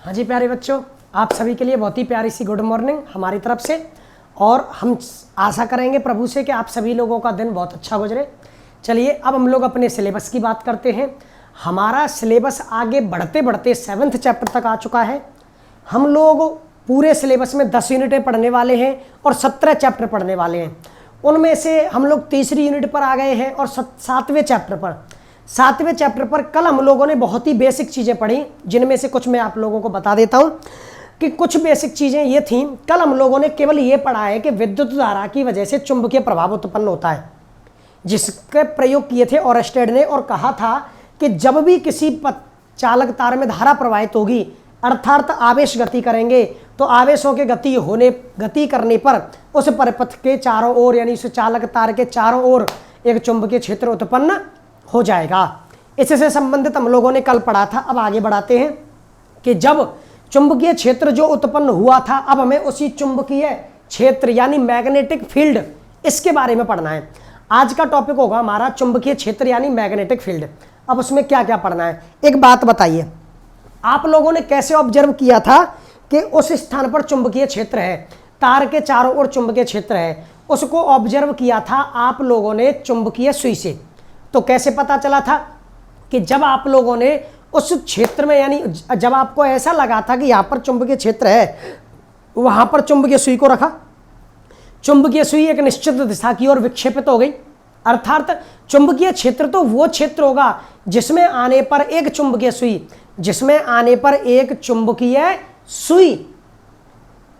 हाँ जी प्यारे बच्चों, आप सभी के लिए बहुत ही प्यारी सी गुड मॉर्निंग हमारी तरफ से। और हम आशा करेंगे प्रभु से कि आप सभी लोगों का दिन बहुत अच्छा गुजरे। चलिए अब हम लोग अपने सिलेबस की बात करते हैं। हमारा सिलेबस आगे बढ़ते बढ़ते 7th चैप्टर तक आ चुका है। हम लोग पूरे सिलेबस में 10 यूनिटें पढ़ने वाले हैं और 17 चैप्टर पढ़ने वाले हैं। उनमें से हम लोग तीसरी यूनिट पर आ गए हैं और 7वें चैप्टर पर कल हम लोगों ने बहुत ही बेसिक चीज़ें पढ़ी, जिनमें से कुछ मैं आप लोगों को बता देता हूं कि कुछ बेसिक चीज़ें ये थीं। कल हम लोगों ने केवल ये पढ़ा है कि विद्युत धारा की वजह से चुंबकीय प्रभाव उत्पन्न होता है, जिसके प्रयोग किए थे ओरस्टेड ने, और कहा था कि जब भी किसी चालक तार में धारा प्रवाहित होगी अर्थात आवेश गति करेंगे तो आवेशों के गति करने पर उस परिपथ के चारों ओर यानी उस चालक तार के चारों ओर एक चुंबकीय क्षेत्र उत्पन्न हो जाएगा। इससे संबंधित हम लोगों ने कल पढ़ा था। अब आगे बढ़ाते हैं कि जब चुंबकीय क्षेत्र जो उत्पन्न हुआ था, अब हमें उसी चुंबकीय क्षेत्र यानी मैग्नेटिक फील्ड, इसके बारे में पढ़ना है। आज का टॉपिक होगा हमारा चुंबकीय क्षेत्र यानी मैग्नेटिक फील्ड। अब उसमें क्या क्या पढ़ना है, एक बात बताइए, आप लोगों ने कैसे ऑब्जर्व किया था कि उस स्थान पर चुंबकीय क्षेत्र है, तार के चारों ओर चुंबकीय क्षेत्र है, उसको ऑब्जर्व किया था आप लोगों ने चुंबकीय सुई से। तो कैसे पता चला था कि जब आप लोगों ने उस क्षेत्र में यानी जब आपको ऐसा लगा था कि यहाँ पर चुंबकीय क्षेत्र है, वहाँ पर चुंबकीय सुई को रखा, चुंबकीय सुई एक निश्चित दिशा की ओर विक्षेपित हो गई। अर्थात चुंबकीय क्षेत्र तो वो क्षेत्र होगा जिसमें आने पर एक चुंबकीय सुई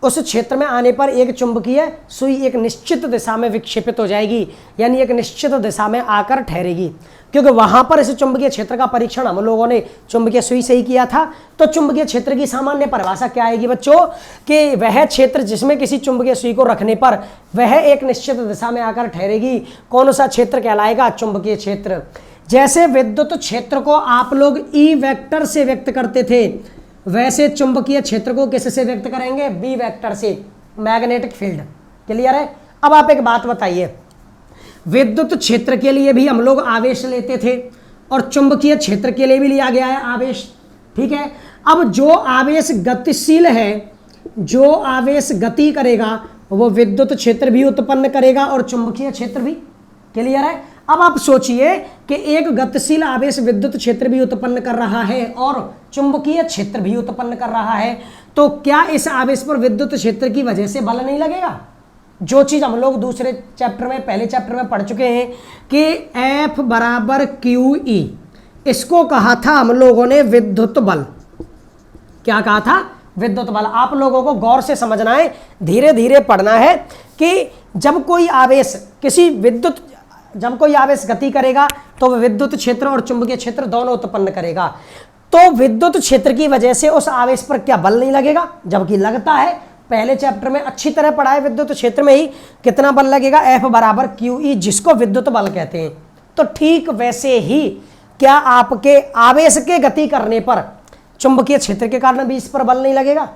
उस क्षेत्र में आने पर एक चुंबकीय सुई एक निश्चित दिशा में विक्षेपित हो जाएगी, यानी एक निश्चित दिशा में आकर ठहरेगी। क्योंकि वहां पर इस चुंबकीय क्षेत्र का परीक्षण हम लोगों ने चुंबकीय सुई से ही किया था। तो चुंबकीय क्षेत्र की सामान्य परिभाषा क्या आएगी बच्चों, कि वह क्षेत्र जिसमें किसी चुंबकीय सुई को रखने पर वह एक निश्चित दिशा में आकर ठहरेगी, कौन सा क्षेत्र कहलाएगा, चुंबकीय क्षेत्र। जैसे विद्युत क्षेत्र को आप लोग ई वेक्टर से व्यक्त करते थे, वैसे चुंबकीय क्षेत्र को किससे व्यक्त करेंगे, बी वेक्टर से, मैग्नेटिक फील्ड। क्लियर है। अब आप एक बात बताइए, विद्युत क्षेत्र के लिए भी हम लोग आवेश लेते थे और चुंबकीय क्षेत्र के लिए भी लिया गया है आवेश, ठीक है। अब जो आवेश गतिशील है, जो आवेश गति करेगा, वो विद्युत क्षेत्र भी उत्पन्न करेगा और चुंबकीय क्षेत्र भी। क्लियर है। अब आप सोचिए कि एक गतिशील आवेश विद्युत क्षेत्र भी उत्पन्न कर रहा है और चुंबकीय क्षेत्र भी उत्पन्न कर रहा है, तो क्या इस आवेश पर विद्युत क्षेत्र की वजह से बल नहीं लगेगा। जो चीज हम लोग दूसरे चैप्टर में, पहले चैप्टर में पढ़ चुके हैं कि F बराबर QE, इसको कहा था हम लोगों ने विद्युत बल। क्या कहा था, विद्युत बल। आप लोगों को गौर से समझना है, धीरे धीरे पढ़ना है कि जब कोई आवेश गति करेगा तो वह विद्युत क्षेत्र और चुंबकीय क्षेत्र दोनों उत्पन्न करेगा। तो विद्युत क्षेत्र की वजह से उस आवेश पर क्या बल नहीं लगेगा, जबकि लगता है। पहले चैप्टर में अच्छी तरह पढ़ा है, विद्युत क्षेत्र में ही कितना बल लगेगा, F बराबर QE, जिसको विद्युत बल कहते हैं। तो ठीक वैसे ही क्या आपके आवेश के गति करने पर चुंबकीय क्षेत्र के कारण भी इस पर बल नहीं लगेगा।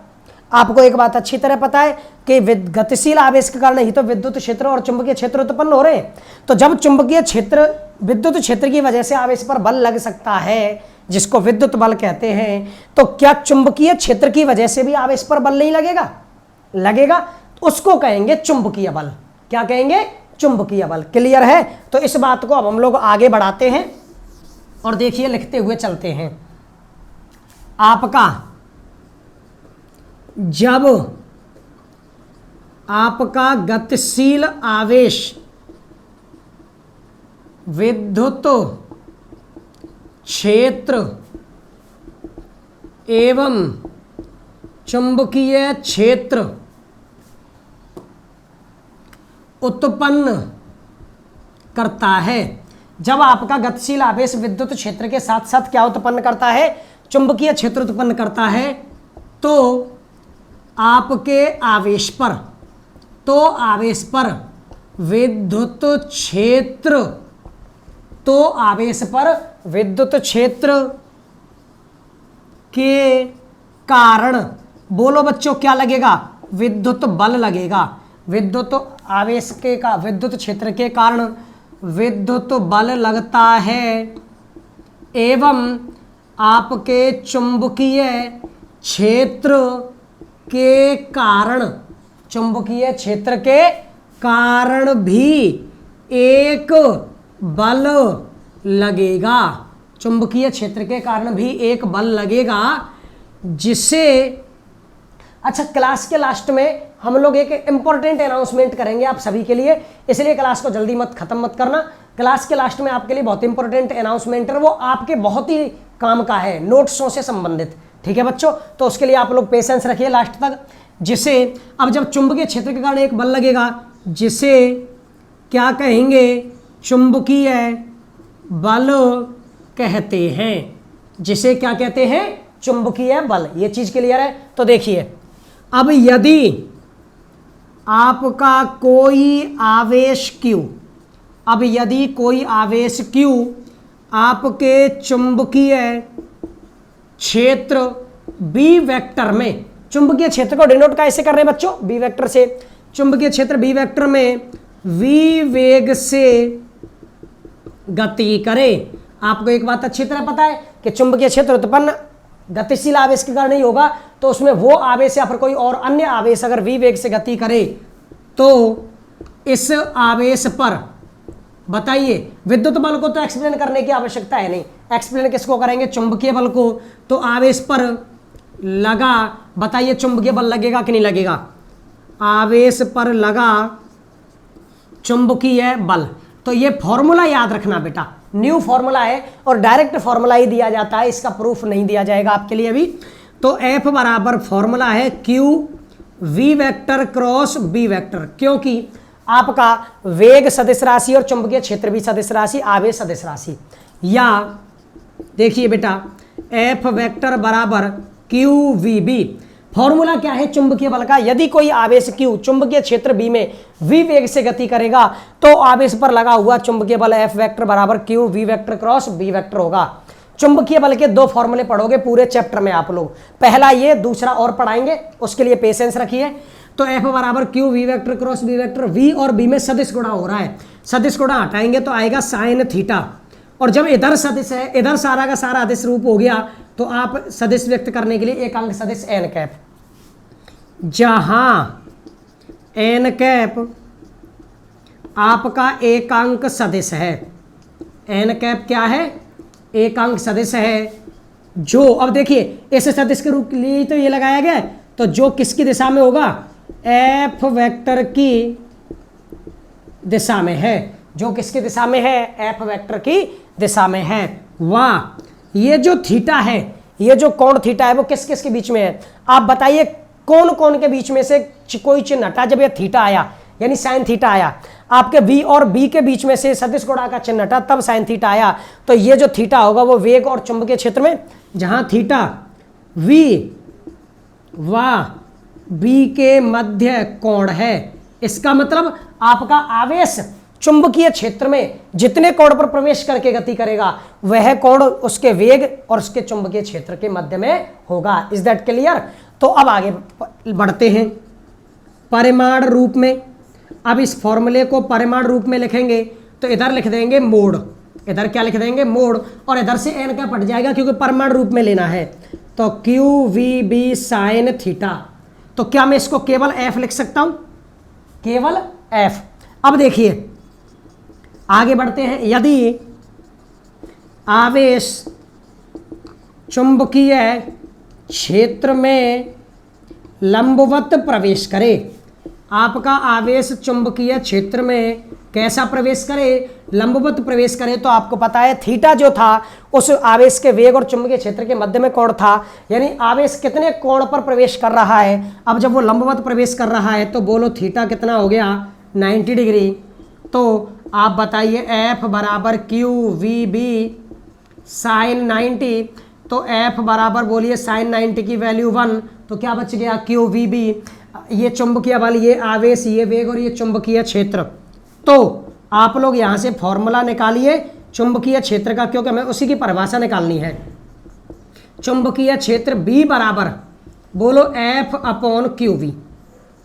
आपको एक बात अच्छी तरह पता है कि गतिशील आवेश के कारण ही तो विद्युत क्षेत्र और चुंबकीय क्षेत्र उत्पन्न हो रहे हैं। तो जब चुंबकीय क्षेत्र विद्युत क्षेत्र की वजह से आवेश पर बल लग सकता है, जिसको विद्युत बल कहते हैं, तो क्या चुंबकीय क्षेत्र की वजह से भी आवेश पर बल नहीं लगेगा, लगेगा। उसको कहेंगे चुंबकीय बल। क्या कहेंगे, चुंबकीय बल। क्लियर है। तो इस बात को अब हम लोग आगे बढ़ाते हैं और देखिए लिखते हुए चलते हैं। आपका जब आपका गतिशील आवेश विद्युत क्षेत्र एवं चुंबकीय क्षेत्र उत्पन्न करता है, जब आपका गतिशील आवेश विद्युत क्षेत्र के साथ साथ क्या उत्पन्न करता है, चुंबकीय क्षेत्र उत्पन्न करता है, तो आपके आवेश पर विद्युत क्षेत्र के कारण, बोलो बच्चों क्या लगेगा, विद्युत बल लगेगा। विद्युत क्षेत्र के कारण विद्युत बल लगता है एवं आपके चुंबकीय क्षेत्र के कारण, चुंबकीय क्षेत्र के कारण भी एक बल लगेगा, चुंबकीय क्षेत्र के कारण भी एक बल लगेगा जिसे, अच्छा क्लास के लास्ट में हम लोग एक इंपॉर्टेंट अनाउंसमेंट करेंगे आप सभी के लिए, इसलिए क्लास को जल्दी मत खत्म मत करना। क्लास के लास्ट में आपके लिए बहुत इंपॉर्टेंट अनाउंसमेंट है, वो आपके बहुत ही काम का है, नोट्सों से संबंधित, ठीक है बच्चों। तो उसके लिए आप लोग पेशेंस रखिए लास्ट तक। जिसे अब जब चुंबकीय क्षेत्र के कारण एक बल लगेगा जिसे क्या कहेंगे, चुंबकीय बल कहते हैं, जिसे क्या कहते हैं, चुंबकीय बल। ये चीज क्लियर है। तो देखिए अब यदि आपका कोई आवेश Q, अब यदि कोई आवेश Q आपके चुंबकीय क्षेत्र B वेक्टर में, चुंबकीय क्षेत्र को डिनोट कैसे कर रहे हैं बच्चों, B वेक्टर से, चुंबकीय क्षेत्र B वेक्टर में V वेग से गति करे। आपको एक बात अच्छी तरह पता है कि चुंबकीय क्षेत्र उत्पन्न गतिशील आवेश के कारण नहीं होगा, तो उसमें वो आवेश या फिर कोई और अन्य आवेश अगर V वेग से गति करे तो इस आवेश पर, बताइए विद्युत बल को तो एक्सप्लेन करने की आवश्यकता है नहीं, एक्सप्लेन किसको करेंगे, चुंबकीय बल को। तो आवेश पर लगा, बताइए चुंबकीय बल लगेगा कि नहीं लगेगा, आवेश पर लगा चुंबकीय बल। तो ये फॉर्मूला याद रखना बेटा, न्यू फॉर्मूला है और डायरेक्ट फॉर्मूला ही दिया जाता है, इसका प्रूफ नहीं दिया जाएगा आपके लिए अभी। तो F बराबर फॉर्मूला है Q V vector cross B vector, क्योंकि आपका वेग सदिश राशि और चुंबकीय क्षेत्र भी सदिश राशि, आवेश सदिश राशि। या देखिए बेटा F वेक्टर बराबर QVB, फॉर्मूला क्या है चुंबकीय बल का, यदि कोई आवेश Q चुंबकीय क्षेत्र B में V वेग से गति करेगा तो आवेश पर लगा हुआ चुंबकीय बल F वेक्टर बराबर Q V vector cross B vector होगा। चुंबकीय बल के दो फॉर्मूले पढ़ोगे पूरे चैप्टर में आप लोग, पहला ये, दूसरा और पढ़ाएंगे, उसके लिए पेशेंस रखिए। तो F बराबर Q V vector cross B vector, V और B में सदिश गुणा हो रहा है, सदिश गुणा हटाएंगे तो आएगा साइन थीटा, और जब इधर सदिश है, इधर सारा का सारा अदिश रूप हो गया, तो आप सदिश व्यक्त करने के लिए एक अंक सदिश n कैप, जहां n कैप आपका एकांक सदिश है, n कैप क्या है, एकांक सदिश है, जो अब देखिए इस सदिश के रूप के लिए तो ये लगाया गया है, तो जो किसकी दिशा में होगा, F वेक्टर की दिशा में है, जो किसकी दिशा में है, F वेक्टर की दिशा में है। वाह, ये जो थीटा है, ये जो कोण थीटा है वो किस किस के बीच में है, आप बताइए कौन कौन के बीच में से कोई चिन्ह हटा, जब ये थीटा आया यानी साइन थीटा आया, आपके V और B के बीच में से सदिश गुणा का चिन्ह हटा तब साइन थीटा आया, तो ये जो थीटा होगा वो वेग और चुंबकीय क्षेत्र में, जहां थीटा V व B के मध्य कोण है, इसका मतलब आपका आवेश चुंबकीय क्षेत्र में जितने कोण पर प्रवेश करके गति करेगा वह कोण उसके वेग और उसके चुंबकीय क्षेत्र के मध्य में होगा। Is that clear. तो अब आगे बढ़ते हैं परिमाण रूप में। अब इस फॉर्मूले को परिमाण रूप में लिखेंगे तो इधर लिख देंगे मोड, इधर क्या लिख देंगे मोड, और इधर से n क्या पट जाएगा क्योंकि परिमाण रूप में लेना है, तो QVB साइन थीटा। तो क्या मैं इसको केवल F लिख सकता हूं, केवल F। अब देखिए आगे बढ़ते हैं, यदि आवेश चुंबकीय क्षेत्र में लंबवत प्रवेश करे, आपका आवेश चुंबकीय क्षेत्र में कैसा प्रवेश करे, लंबवत प्रवेश करे, तो आपको पता है थीटा जो था उस आवेश के वेग और चुंबकीय क्षेत्र के मध्य में कोण था, यानी आवेश कितने कोण पर प्रवेश कर रहा है। अब जब वो लंबवत प्रवेश कर रहा है तो बोलो थीटा कितना हो गया, 90 डिग्री। तो आप बताइए F बराबर QVB साइन 90, तो F बराबर बोलिए साइन 90 की वैल्यू 1, तो क्या बच गया QVB, ये चुंबकीय बल, ये आवेश, ये वेग और ये चुंबकीय क्षेत्र। तो आप लोग यहाँ से फॉर्मूला निकालिए चुंबकीय क्षेत्र का, क्योंकि हमें उसी की परिभाषा निकालनी है। चुंबकीय क्षेत्र B बराबर बोलो F अपॉन QV,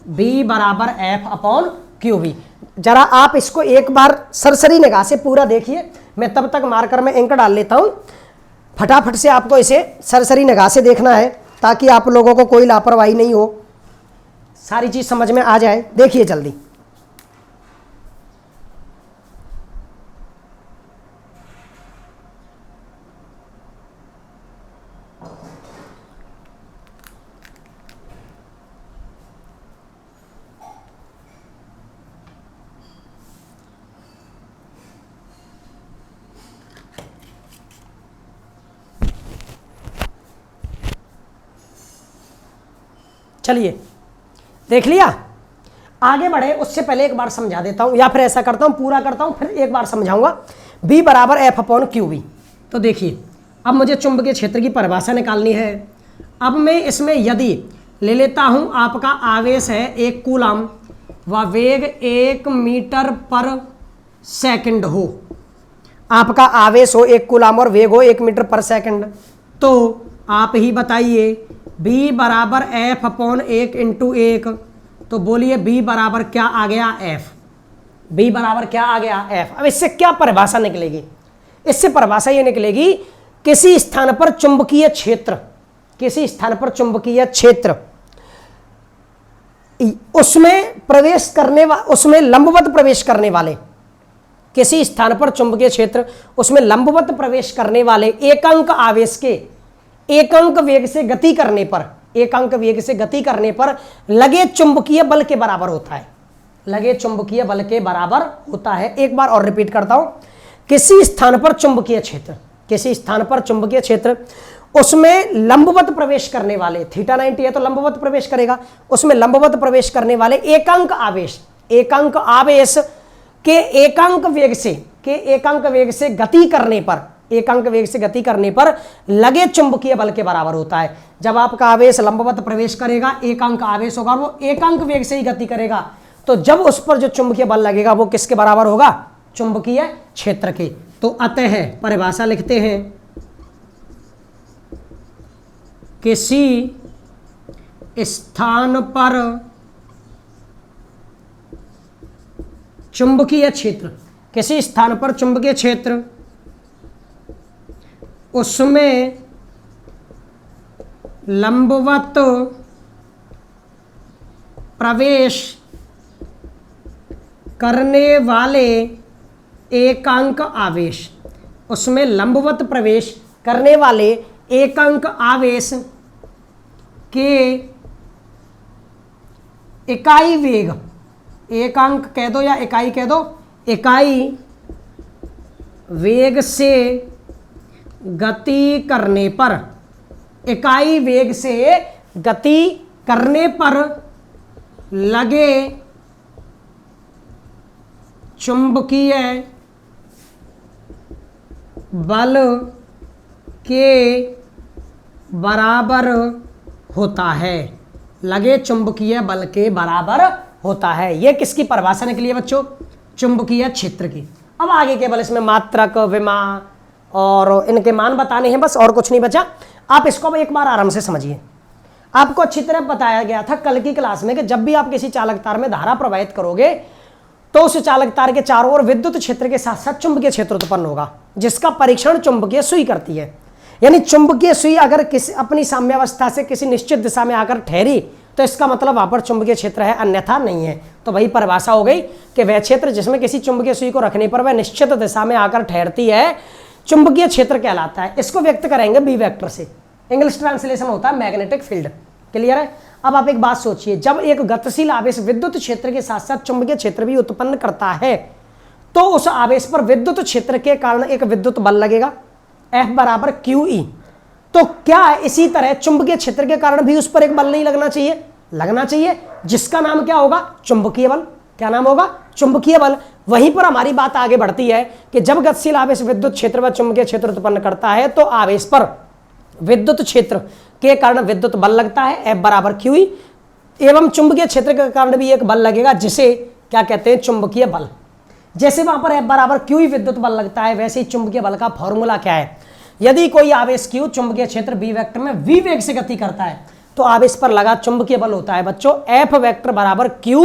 B बराबर F अपॉन QV। जरा आप इसको एक बार सरसरी निगाह से पूरा देखिए, मैं तब तक मार्कर में इंक डाल लेता हूँ, फटाफट से आपको इसे सरसरी निगाह से देखना है। ताकि आप लोगों को कोई लापरवाही नहीं हो, सारी चीज समझ में आ जाए। देखिए जल्दी, चलिए देख लिया। आगे बढ़े उससे पहले एक बार समझा देता हूं, या फिर ऐसा करता हूं पूरा करता हूं फिर एक बार समझाऊंगा। B बराबर F अपॉन क्यू बी। तो देखिए अब मुझे चुंबकीय क्षेत्र की परिभाषा निकालनी है। अब मैं इसमें यदि ले लेता हूं आपका आवेश है 1 कूलम व वेग 1 मीटर पर सेकंड हो, आपका आवेश हो 1 कूलम और वेग हो 1 मीटर पर सेकंड, तो आप ही बताइए B बराबर F अपॉन 1 इंटू 1, तो बोलिए B बराबर क्या आ गया F। B बराबर क्या आ गया F। अब इससे क्या परिभाषा निकलेगी, इससे परिभाषा ये निकलेगी किसी स्थान पर चुंबकीय क्षेत्र, किसी स्थान पर चुंबकीय क्षेत्र उसमें प्रवेश करने उसमें लंबवत प्रवेश करने वाले, किसी स्थान पर चुंबकीय क्षेत्र उसमें लंबवत प्रवेश करने वाले एकांक आवेश के एकांक वेग से गति करने पर, एकांक वेग से गति करने पर लगे चुंबकीय बल के बराबर होता है, लगे चुंबकीय बल के बराबर होता है। एक बार और रिपीट करता हूं, किसी स्थान पर चुंबकीय क्षेत्र, किसी स्थान पर चुंबकीय क्षेत्र उसमें लंबवत प्रवेश करने वाले, थीटा 90 है तो लंबवत प्रवेश करेगा, उसमें लंबवत प्रवेश करने वाले एकांक आवेश, एकांक आवेश के एकांक वेग से गति करने पर, एकांक वेग से गति करने पर लगे चुंबकीय बल के बराबर होता है। जब आपका आवेश लंबवत प्रवेश करेगा, एकांक आवेश होगा, वो एकांक वेग से ही गति करेगा, तो जब उस पर जो चुंबकीय बल लगेगा वो किसके बराबर होगा, चुंबकीय क्षेत्र के। तो अतः परिभाषा लिखते हैं, किसी स्थान पर चुंबकीय क्षेत्र, किसी स्थान पर चुंबकीय क्षेत्र उसमें लंबवत प्रवेश करने वाले एकांक आवेश, उसमें लंबवत प्रवेश करने वाले एकांक आवेश के इकाई वेग, एकांक कह दो या इकाई कह दो, इकाई वेग से गति करने पर, इकाई वेग से गति करने पर लगे चुंबकीय बल के बराबर होता है, लगे चुंबकीय बल के बराबर होता है। यह किसकी परिभाषा निकली है बच्चों, चुंबकीय क्षेत्र की। अब आगे केवल इसमें मात्रक, विमा और इनके मान बताने हैं, बस और कुछ नहीं बचा। आप इसको अब एक बार आराम से समझिए। आपको अच्छी तरह बताया गया था कल की क्लास में कि जब भी आप किसी चालक तार में धारा प्रवाहित करोगे तो उस चालक तार के चारों ओर विद्युत क्षेत्र के साथ साथ चुंबकीय क्षेत्र उत्पन्न होगा, जिसका परीक्षण चुंबकीय सुई करती है। यानी चुंबकीय सुई अगर किसी अपनी साम्यावस्था से किसी निश्चित दिशा में आकर ठहरी तो इसका मतलब वहां पर चुंबकीय क्षेत्र है, अन्यथा नहीं है। तो वही परिभाषा हो गई कि वह क्षेत्र जिसमें किसी चुंबकीय सुई को रखने पर वह निश्चित दिशा में आकर ठहरती है, चुंबकीय क्षेत्र कहलाता है। इसको व्यक्त करेंगे बी वेक्टर से, इंग्लिश ट्रांसलेशन होता है मैग्नेटिक फील्ड। क्लियर है। अब आप एक बात सोचिए, जब एक गतिशील आवेश विद्युत क्षेत्र के साथ साथ चुंबकीय क्षेत्र भी उत्पन्न करता है तो उस आवेश पर विद्युत क्षेत्र के कारण एक विद्युत बल लगेगा, F बराबर QE। तो क्या इसी तरह चुंबकीय क्षेत्र के कारण भी उस पर एक बल नहीं लगना चाहिए, लगना चाहिए, जिसका नाम क्या होगा, चुंबकीय बल। क्या नाम होगा, चुंबकीय बल। वहीं पर हमारी बात आगे बढ़ती है कि जब गतिशील आवेश विद्युत क्षेत्र व चुंबकीय क्षेत्र उत्पन्न करता है तो आवेश पर विद्युत क्षेत्र के कारण विद्युत बल लगता है, F बराबर QE, एवं चुंबकीय क्षेत्र के कारण भी एक बल लगेगा जिसे क्या कहते हैं, चुंबकीय बल। जैसे वहां पर F बराबर QE विद्युत बल लगता है, वैसे ही चुंबकीय बल का फॉर्मूला क्या है, यदि कोई आवेश Q चुंबकीय क्षेत्र B वेक्टर में V वेग से गति करता है तो आवेश पर लगा चुंबकीय बल होता है बच्चों F वेक्टर बराबर Q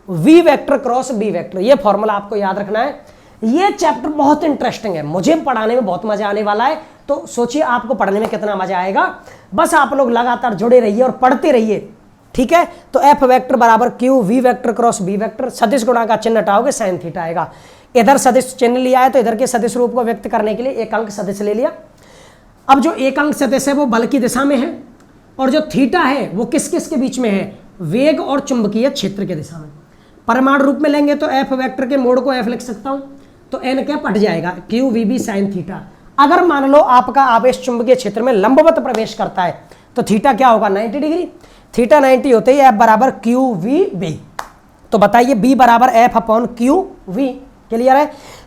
V vector cross B vector. ये फॉर्मूला आपको याद रखना है। ये चैप्टर बहुत इंटरेस्टिंग है, मुझे पढ़ाने में बहुत मजा आने वाला है। तो सोचिए आपको पढ़ने में कितना मजा आएगा। बस आप लोग लगातार जुड़े रहिए और पढ़ते रहिए, ठीक है। तो एफ वेक्टर बराबर Q V vector cross B vector, सदिश गुणा का चिन्ह हटाओगे साइन थीटा आएगा। इधर सदिश चिन्ह लिया है तो इधर के सदिश रूप को व्यक्त करने के लिए एक अंक सदिश ले लिया। अब जो एक अंक सदिश है वो बल की दिशा में है, और जो थीटा है वो किस किस के बीच में है, वेग और चुंबकीय क्षेत्र के दिशा में। परमाणु रूप में लेंगे तो एफ वेक्टर के मोड को एफ लिख सकता हूं, तो एन क्या हट जाएगा, Q V B sine theta. अगर मान लो आपका आवेश चुंबकीय क्षेत्र में लंबवत प्रवेश करता है तो थीटा क्या होगा, 90 डिग्री। थीटा 90 होते ही एफ बराबर क्यू वी बी। तो बताइए बी बराबर F upon Q V, clear है।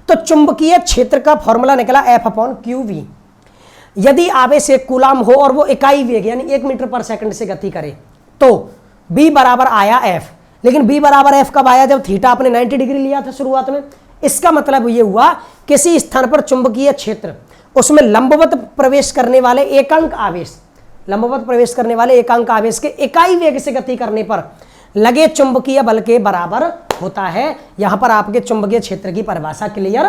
तो चुंबकीय क्षेत्र का फॉर्मूला निकला एफ अपॉन क्यू वी। यदि आवेश एक कूलाम हो और वो इकाई वेग यानी 1 मीटर पर सेकंड से गति करे तो बी बराबर आया एफ। लेकिन बी बराबर एफ कब आया, जब थीटा आपने 90 डिग्री लिया था शुरुआत में। इसका मतलब ये हुआ किसी स्थान पर चुंबकीय क्षेत्र, उसमें लंबवत प्रवेश करने वाले एकांक आवेश, लंबवत प्रवेश करने वाले एकांक आवेश के इकाई वेग से गति करने पर लगे चुंबकीय बल के बराबर होता है। यहां पर आपके चुंबकीय क्षेत्र की परिभाषा क्लियर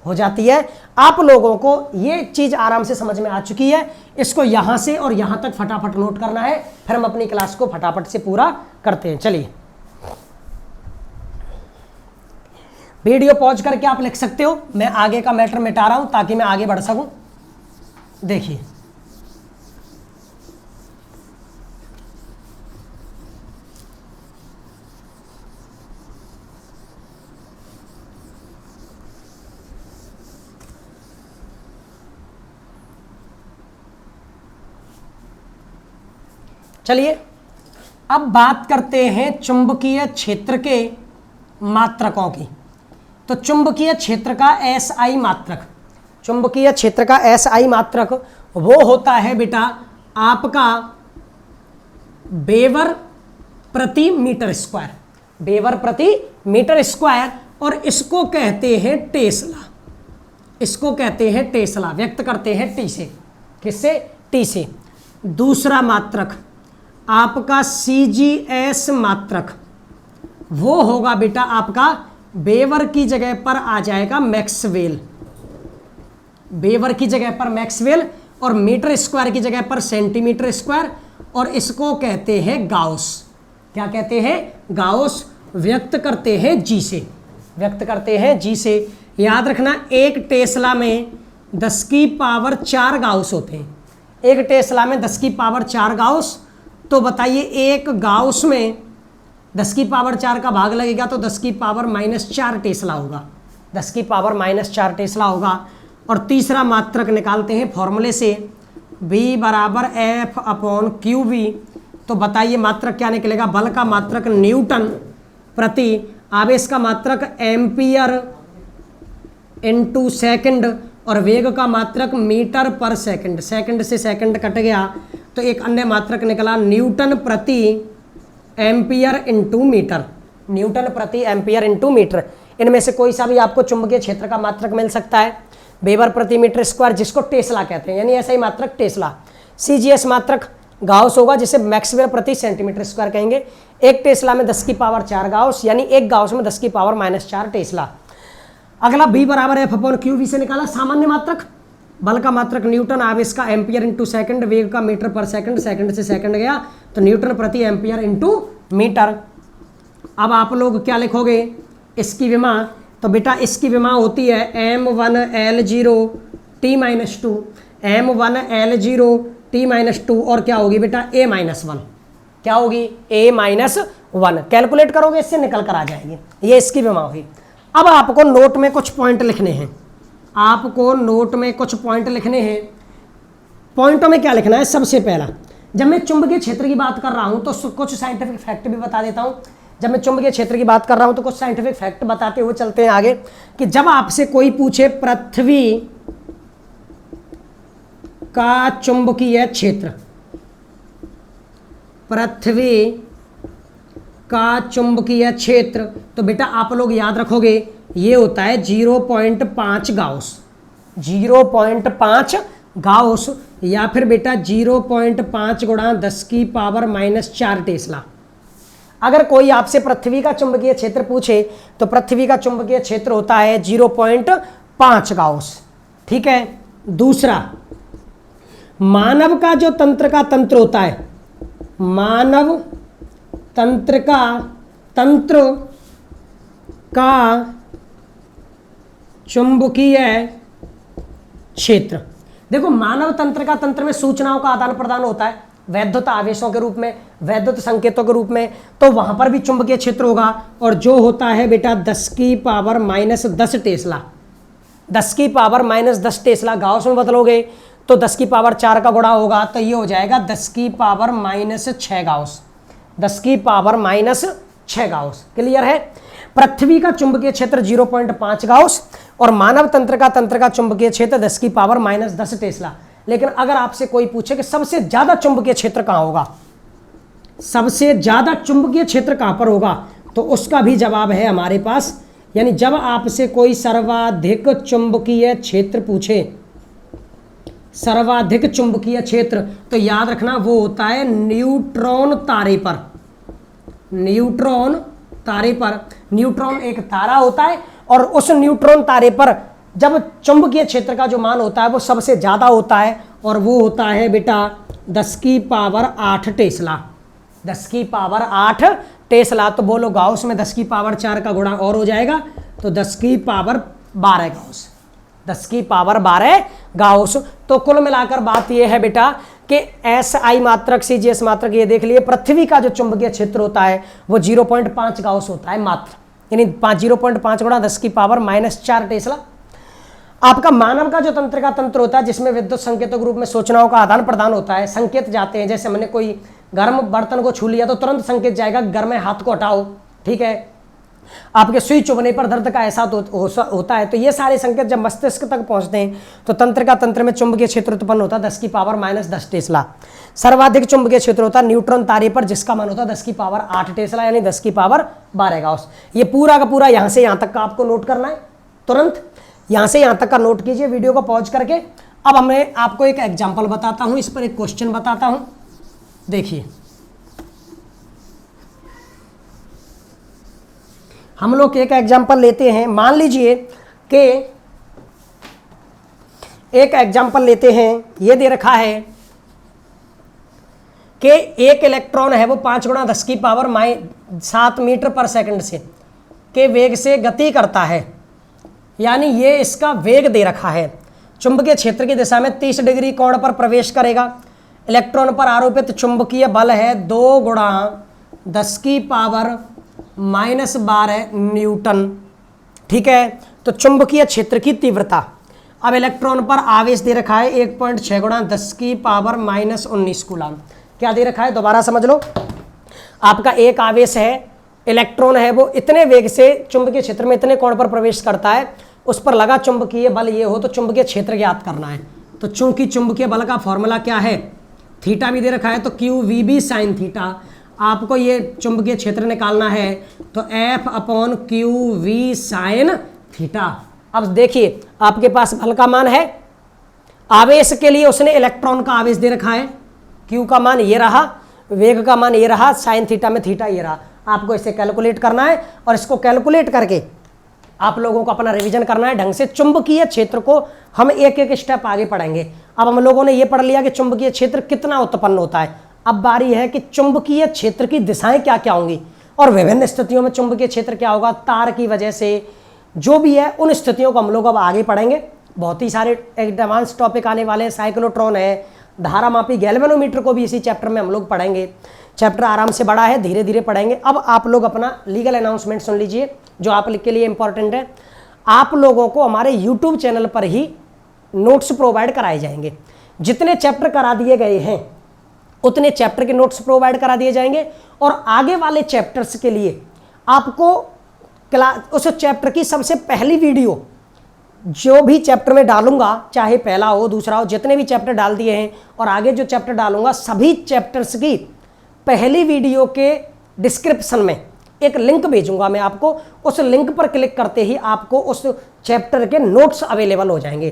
हो जाती है। आप लोगों को ये चीज आराम से समझ में आ चुकी है। इसको यहां से और यहां तक फटाफट नोट करना है, फिर हम अपनी क्लास को फटाफट से पूरा करते हैं। चलिए वीडियो पॉज करके आप लिख सकते हो, मैं आगे का मैटर मिटा रहा हूं ताकि मैं आगे बढ़ सकूं। देखिए चलिए अब बात करते हैं चुंबकीय क्षेत्र के मात्रकों की। तो चुंबकीय क्षेत्र का एस आई मात्रक, चुंबकीय क्षेत्र का एस आई मात्रक वो होता है बेटा आपका वेबर प्रति मीटर स्क्वायर, वेबर प्रति मीटर स्क्वायर, और इसको कहते हैं टेस्ला, इसको कहते हैं टेस्ला, व्यक्त करते हैं टी से, किससे, टी से। दूसरा मात्रक आपका सीजीएस मात्रक वो होगा बेटा आपका वेबर की जगह पर आ जाएगा मैक्सवेल, वेबर की जगह पर मैक्सवेल, और मीटर स्क्वायर की जगह पर सेंटीमीटर स्क्वायर, और इसको कहते हैं गाउस। क्या कहते हैं, गाउस। व्यक्त करते हैं जी से, व्यक्त करते हैं जी से। याद रखना एक टेस्ला में 10 की पावर 4 गाउस होते हैं, एक टेस्ला में 10 की पावर 4 गाउस। तो बताइए एक गाउस में 10 की पावर 4 का भाग लगेगा तो 10 की पावर -4 टेस्ला होगा, 10 की पावर -4 टेस्ला होगा। और तीसरा मात्रक निकालते हैं फॉर्मूले से, V बराबर एफ अपॉन क्यू वी। तो बताइए मात्रक क्या निकलेगा, बल का मात्रक न्यूटन प्रति, आवेश का मात्रक एम्पियर इनटू सेकंड, और वेग का मात्रक मीटर पर सेकंड। सेकंड से सेकंड कट गया तो एक अन्य मात्रक निकला न्यूटन प्रति एम्पियर इंटू मीटर, न्यूटन प्रति एम्पियर इंटू मीटर। इनमें से कोई सा भी आपको चुंबकीय क्षेत्र का मात्रक मिल सकता है। वेबर प्रति मीटर स्क्वायर जिसको टेस्ला कहते हैं, यानी ऐसा ही मात्रक टेस्ला। सीजीएस मात्रक गाउस होगा जिसे मैक्सवेल प्रति सेंटीमीटर स्क्वायर कहेंगे। एक टेस्ला में 10 की पावर 4 गाउस, यानी एक गाउस में 10 की पावर -4 टेस्ला। अगला बी बराबर एफ अपॉन क्यू वी से निकाला सामान्य मात्रक, बल का मात्रक न्यूटन, आवेश का एम्पियर इंटू सेकंड, वेग का मीटर पर सेकंड, सेकंड से सेकंड गया तो न्यूटन प्रति एम्पियर इंटू मीटर। अब आप लोग क्या लिखोगे, इसकी विमा। तो बेटा इसकी विमा होती है m1l0 t-2, m1l0 t-2, और क्या होगी बेटा a-1, क्या होगी a-1। कैलकुलेट करोगे इससे निकल कर आ जाएगी, ये इसकी विमा होगी। अब आपको नोट में कुछ पॉइंट लिखने हैं, आपको नोट में कुछ पॉइंट लिखने हैं। पॉइंटों में क्या लिखना है, सबसे पहला जब मैं चुंबकीय क्षेत्र की बात कर रहा हूं तो कुछ साइंटिफिक फैक्ट भी बता देता हूं। जब मैं चुंबकीय क्षेत्र की बात कर रहा हूं तो कुछ साइंटिफिक फैक्ट बताते हुए चलते हैं आगे, कि जब आपसे कोई पूछे पृथ्वी का चुंबकीय क्षेत्र, पृथ्वी का चुंबकीय क्षेत्र, तो बेटा आप लोग याद रखोगे ये होता है 0.5 गाउस, 0.5 गाउस, या फिर बेटा 0.5 गुणा 10 की पावर -4 टेस्ला। अगर कोई आपसे पृथ्वी का चुंबकीय क्षेत्र पूछे तो पृथ्वी का चुंबकीय क्षेत्र होता है 0.5 गाउस। ठीक है। दूसरा, मानव का जो तंत्र का तंत्र होता है, मानव तंत्र का चुंबकीय क्षेत्र। देखो, मानव तंत्र का तंत्र में सूचनाओं का आदान प्रदान होता है वैद्युत आवेशों के रूप में, वैद्युत संकेतों के रूप में, तो वहां पर भी चुंबकीय क्षेत्र होगा और जो होता है बेटा 10⁻⁻10 टेस्ला। 10⁻⁻10 टेस्ला गाउस में बदलोगे तो 10⁴ का गुणा होगा तो ये हो जाएगा 10⁻⁻6 गाउस। 10⁻⁻6 गाउस। क्लियर है। पृथ्वी का चुंबकीय क्षेत्र 0.5 गाउस और मानव तंत्र का चुंबकीय क्षेत्र 10⁻⁻10 टेस्ला। लेकिन अगर आपसे कोई पूछे कि सबसे ज्यादा चुंबकीय क्षेत्र कहां होगा, सबसे ज्यादा चुंबकीय क्षेत्र कहां पर होगा, तो उसका भी जवाब है हमारे पास। यानी जब आपसे कोई सर्वाधिक चुंबकीय क्षेत्र पूछे, सर्वाधिक चुंबकीय क्षेत्र, तो याद रखना वो होता है न्यूट्रॉन तारे पर। न्यूट्रॉन तारे पर, न्यूट्रॉन एक तारा होता है और उस न्यूट्रॉन तारे पर जब चुंबकीय क्षेत्र का जो मान होता है वो सबसे ज्यादा होता है और वो होता है बेटा 10⁸ टेस्ला। 10⁸ टेस्ला। तो बोलो गाउस में 10⁴ का गुणा और हो जाएगा तो 10⁻12 गाउस। 10⁻12 गाउस। तो कुल मिलाकर बात यह है बेटा कि SI मात्रक CGS मात्रक, ये देख लिए, पृथ्वी का जो चुंबकीय क्षेत्र होता है वो 0.5 गाउस होता है मात्र, यानी 0.5 गुणा 10⁻⁻4 टेस्ला। आपका मानव का जो तंत्र का तंत्र होता है जिसमें विद्युत संकेतों के रूप में सूचनाओं का आदान प्रदान होता है, संकेत जाते हैं। जैसे मैंने कोई गर्म बर्तन को छू लिया तो तुरंत संकेत जाएगा गर्म है, हाथ को हटाओ। ठीक है। आपके सुई चुभने पर दर्द का एहसास होता है। तो ये सारे संकेत जब मस्तिष्क तक पहुंचते हैं तो तंत्र का तंत्र में चुंबकीय क्षेत्र उत्पन्न होता है 10⁻⁻10 टेस्ला। सर्वाधिक चुंबकीय क्षेत्र होता है न्यूट्रॉन तारे पर जिसका मान होता है 10⁸ टेस्ला, यानी 10⁻12 गाउस। ये पूरा का पूरा यहां से यहां तक का आपको नोट करना है। तुरंत यहां से यहां तक का नोट कीजिए वीडियो को पॉज करके। अब मैं आपको एक एग्जाम्पल बताता हूं, इस पर एक क्वेश्चन बताता हूं। देखिए, हम लोग एक एग्जाम्पल लेते हैं। मान लीजिए कि एक एग्जाम्पल लेते हैं, ये दे रखा है कि एक इलेक्ट्रॉन है वो 5 × 10⁻7 मीटर पर सेकंड से के वेग से गति करता है। यानी ये इसका वेग दे रखा है। चुंबकीय क्षेत्र की दिशा में 30 डिग्री कोण पर प्रवेश करेगा। इलेक्ट्रॉन पर आरोपित चुंबकीय बल है 2 × 10⁻⁻12 न्यूटन। ठीक है। तो चुंबकीय क्षेत्र की तीव्रता, अब इलेक्ट्रॉन पर आवेश दे रखा है 1.6 × 10⁻⁻19 कूलम। क्या दे रखा है दोबारा समझ लो। आपका एक आवेश है, इलेक्ट्रॉन है, वो इतने वेग से चुंबकीय क्षेत्र में इतने कोण पर प्रवेश करता है, उस पर लगा चुंबकीय बल ये हो तो चुंबकीय क्षेत्र ज्ञात करना है। तो चूंकि चुंबकीय बल का फॉर्मूला क्या है, थीटा भी दे रखा है तो QVB sin थीटा। आपको ये चुंबकीय क्षेत्र निकालना है तो F/QV sin थीटा। अब देखिए आपके पास बल का मान है, आवेश के लिए उसने इलेक्ट्रॉन का आवेश दे रखा है, Q का मान ये रहा, वेग का मान ये रहा, sin थीटा में थीटा ये रहा। आपको इसे कैलकुलेट करना है और इसको कैलकुलेट करके आप लोगों को अपना रिवीजन करना है ढंग से। चुंबकीय क्षेत्र को हम एक एक स्टेप आगे पढ़ेंगे। अब हम लोगों ने ये पढ़ लिया कि चुंबकीय क्षेत्र कितना उत्पन्न होता है। अब बारी है कि चुंबकीय क्षेत्र की दिशाएं क्या क्या होंगी और विभिन्न स्थितियों में चुंबकीय क्षेत्र क्या होगा, तार की वजह से जो भी है, उन स्थितियों को हम लोग अब आगे पढ़ेंगे। बहुत ही सारे एडवांस टॉपिक आने वाले हैं। साइक्लोट्रॉन है, धारामापी गैल्वेनोमीटर को भी इसी चैप्टर में हम लोग पढ़ेंगे। चैप्टर आराम से बड़ा है, धीरे धीरे पढ़ेंगे। अब आप लोग अपना लीगल अनाउंसमेंट सुन लीजिए जो आप के लिए इंपॉर्टेंट है। आप लोगों को हमारे यूट्यूब चैनल पर ही नोट्स प्रोवाइड कराए जाएंगे। जितने चैप्टर करा दिए गए हैं उतने चैप्टर के नोट्स प्रोवाइड करा दिए जाएंगे और आगे वाले चैप्टर्स के लिए आपको उस चैप्टर की सबसे पहली वीडियो जो भी चैप्टर में डालूंगा, चाहे पहला हो दूसरा हो, जितने भी चैप्टर डाल दिए हैं और आगे जो चैप्टर डालूंगा, सभी चैप्टर्स की पहली वीडियो के डिस्क्रिप्शन में एक लिंक भेजूंगा मैं आपको। उस लिंक पर क्लिक करते ही आपको उस चैप्टर के नोट्स अवेलेबल हो जाएंगे।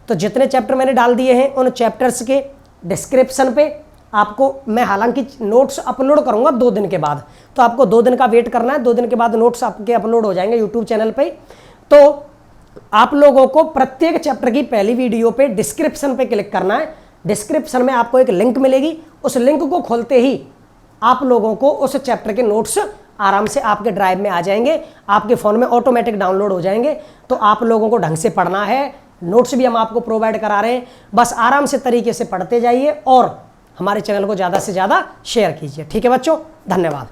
तो जितने चैप्टर मैंने डाल दिए हैं उन चैप्टर्स के डिस्क्रिप्शन पे आपको मैं हालांकि नोट्स अपलोड करूंगा 2 दिन के बाद, तो आपको 2 दिन का वेट करना है। 2 दिन के बाद नोट्स आपके अपलोड हो जाएंगे यूट्यूब चैनल पे। तो आप लोगों को प्रत्येक चैप्टर की पहली वीडियो पे डिस्क्रिप्शन पे क्लिक करना है। डिस्क्रिप्शन में आपको एक लिंक मिलेगी, उस लिंक को खोलते ही आप लोगों को उस चैप्टर के नोट्स आराम से आपके ड्राइव में आ जाएंगे, आपके फ़ोन में ऑटोमेटिक डाउनलोड हो जाएंगे। तो आप लोगों को ढंग से पढ़ना है, नोट्स भी हम आपको प्रोवाइड करा रहे हैं, बस आराम से तरीके से पढ़ते जाइए और हमारे चैनल को ज़्यादा से ज़्यादा शेयर कीजिए। ठीक है बच्चों, धन्यवाद।